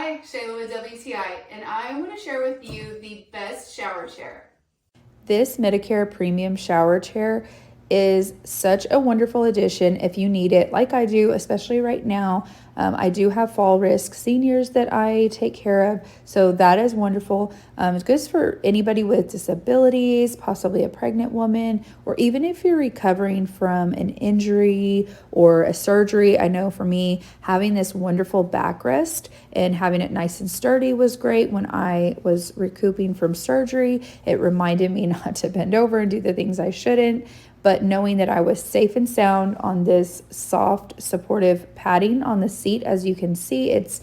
Hi, Shayla with WTI, and I want to share with you the best shower chair. This Medokare premium shower chair is such a wonderful addition if you need it, like I do, especially right now. I do have fall risk seniors that I take care of, so that is wonderful. It's good for anybody with disabilities, possibly a pregnant woman, or even if you're recovering from an injury or a surgery. I know for me, having this wonderful backrest and having it nice and sturdy was great when I was recouping from surgery. It reminded me not to bend over and do the things I shouldn't, but knowing that I was safe and sound on this soft, supportive padding on the seat. As you can see, it's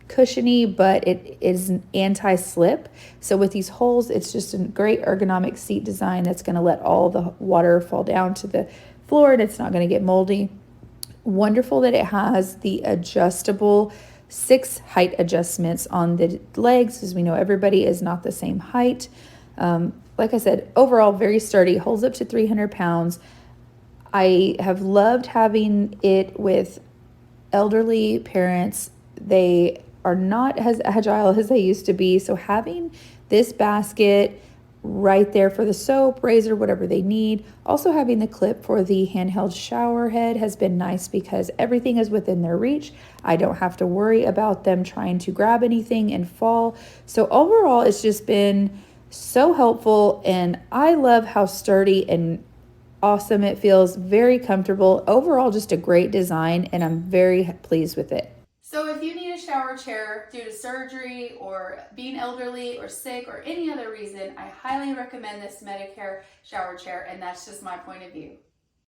cushiony, but it is an anti-slip. So with these holes, it's just a great ergonomic seat design that's going to let all the water fall down to the floor and it's not going to get moldy. Wonderful that it has the adjustable 6 height adjustments on the legs, as we know everybody is not the same height. Like I said, overall very sturdy, holds up to 300 pounds. I have loved having it with elderly parents. They are not as agile as they used to be, so having this basket right there for the soap, razor, whatever they need. Also having the clip for the handheld shower head has been nice because everything is within their reach. I don't have to worry about them trying to grab anything and fall. So overall, it's just been so helpful, and I love how sturdy and awesome it feels. Very comfortable. Overall, just a great design, and I'm very pleased with it. So if you need a shower chair due to surgery or being elderly or sick or any other reason, I highly recommend this Medicare shower chair, and that's just my point of view.